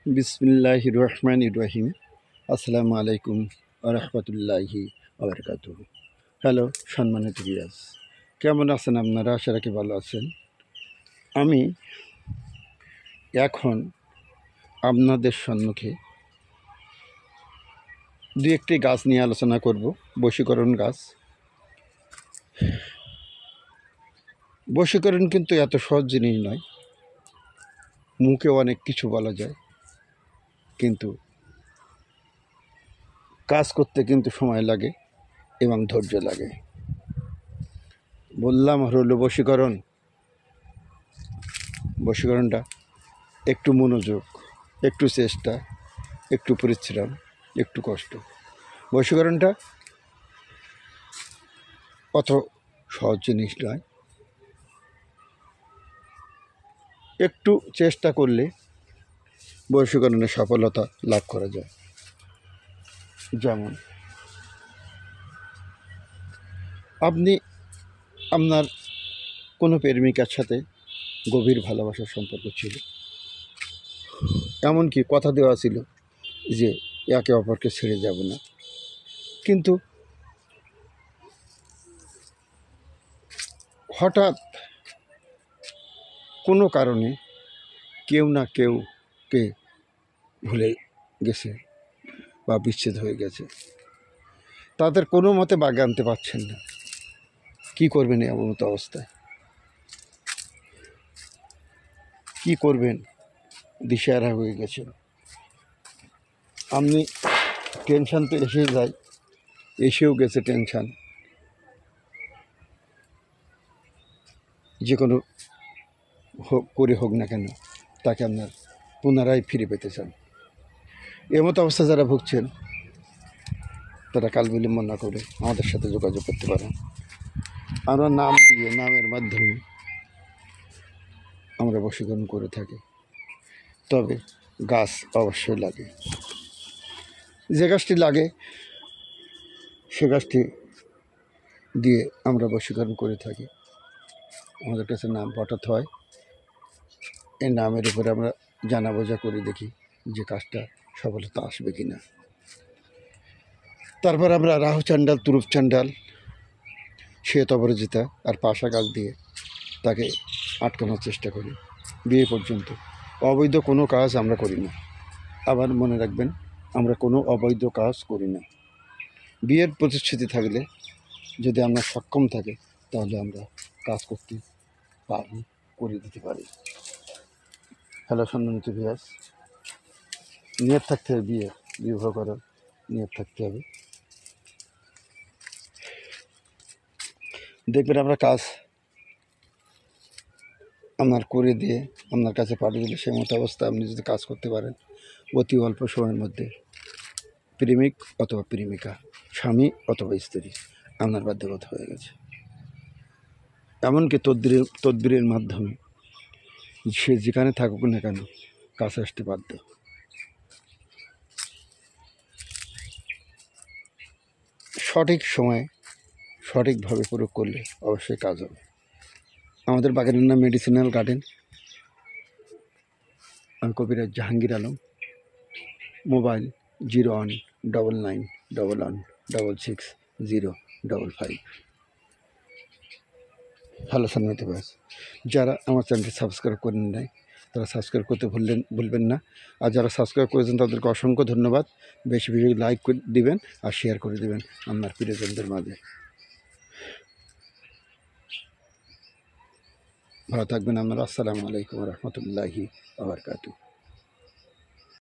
বিসমিল্লাহির রহমানির রহিম। আসসালামু আলাইকুম ওয়া রাহমাতুল্লাহি ওয়া বারাকাতুহু। হ্যালো সম্মানিত ভিউয়ার্স, কেমন আছেন আপনারা? আশা রাখি ভালো আছেন। আমি এখন আপনাদের সম্মুখে দু একটি গাছ নিয়ে আলোচনা করব। বশীকরণ গাছ। বশীকরণ কিন্তু এত সহজ জিনিস নয়। মুখে অনেক কিছু বলা যায়, কিন্তু কাজ করতে কিন্তু সময় লাগে এবং ধৈর্য লাগে। বললাম হলো বশীকরণ। বশীকরণটা একটু মনোযোগ, একটু চেষ্টা, একটু পরিশ্রম, একটু কষ্ট। বশীকরণটা অত সহজ জিনিস নয়। একটু চেষ্টা করলে বশীকরণের সফলতা লাভ করা যায়। যেমন আপনি আপনার কোনো প্রেমিকার সাথে গভীর ভালোবাসার সম্পর্ক ছিল, এমনকি কথা দেওয়া ছিল যে একে অপরকে ছেড়ে যাব না, কিন্তু হঠাৎ কোনো কারণে কেউ না কেউকে ভুলে গেছে বা বিচ্ছেদ হয়ে গেছে। তাদের কোনো মতে বাগে আনতে পারছেন না। কী করবেন এমন মতো অবস্থায়? কী করবেন দিশেহারা হয়ে গেছেন। আপনি টেনশান তো এসেও গেছে টেনশান। যে কোনো হোক না কেন, তাকে আপনার পুনরায় ফিরে পেতে চান। এমতো অবস্থা যারা ভুগছেন, তারা কাল বিলম্ব না করে আমাদের সাথে যোগাযোগ করতে পারেন। আমরা নাম দিয়ে, নামের মাধ্যমে আমরা বশীকরণ করে থাকি। তবে গাছ অবশ্যই লাগে। যে গাছটি লাগে সে গাছটি দিয়ে আমরা বশীকরণ করে থাকি। আমাদের কাছে নাম পাঠাতে হয়। এই নামের উপরে আমরা জানা বোঝা করে দেখি যে কাজটা সফলতা আসবে কি না। তারপর আমরা রাহু চান্ডাল, তুরুপ চান্ডাল, শ্বেত অপরাজিতা আর পাশা গাছ দিয়ে তাকে আটকানোর চেষ্টা করি বিয়ে পর্যন্ত। অবৈধ কোনো কাজ আমরা করি না। আবার মনে রাখবেন, আমরা কোনো অবৈধ কাজ করি না। বিয়ের প্রতিশ্রুতি থাকলে, যদি আমরা সক্ষম থাকে, তাহলে আমরা কাজ করতে পারি, করে দিতে পারি। হ্যালো সম্মানিত ভিউয়ার্স, নিয়ত থাকতে হবে, বিবাহ করার নিয়ত থাকতে হবে। দেখবেন আমরা কাজ আপনার করে দিয়ে আপনার কাছে পাঠিয়ে দিলে, সেই মতো অবস্থা আপনি যদি কাজ করতে পারেন, অতি অল্প সময়ের মধ্যে প্রেমিক অথবা প্রেমিকা, স্বামী অথবা স্ত্রী আপনার বাধ্যগত হয়ে গেছে। এমনকি তদবিরের মাধ্যমে সে যেখানে থাকুক না কেন, কাছে আসতে বাধ্য। সঠিক সময়ে সঠিকভাবে প্রয়োগ করলে অবশ্যই কাজ হবে। আমাদের বাগানের নাম মেডিসিনাল গার্ডেন। আমি কবিরাজ জাহাঙ্গীর আলম। মোবাইল 0199116605। হ্যালো সম্মানিত ভাই, যারা আমার চ্যানেলটি সাবস্ক্রাইব করেন নাই, তারা সাবস্ক্রাইব করতে ভুলবেন না। আর যারা সাবস্ক্রাইব করেছেন তাদেরকে অসংখ্য ধন্যবাদ। বেশি বেশি লাইক করে দিবেন আর শেয়ার করে দেবেন আপনার প্রিয়জনদের মাঝে। ভালো থাকবেন আপনারা। আসসালামু আলাইকুম রহমতুল্লাহি ওয়া বারাকাতুহু।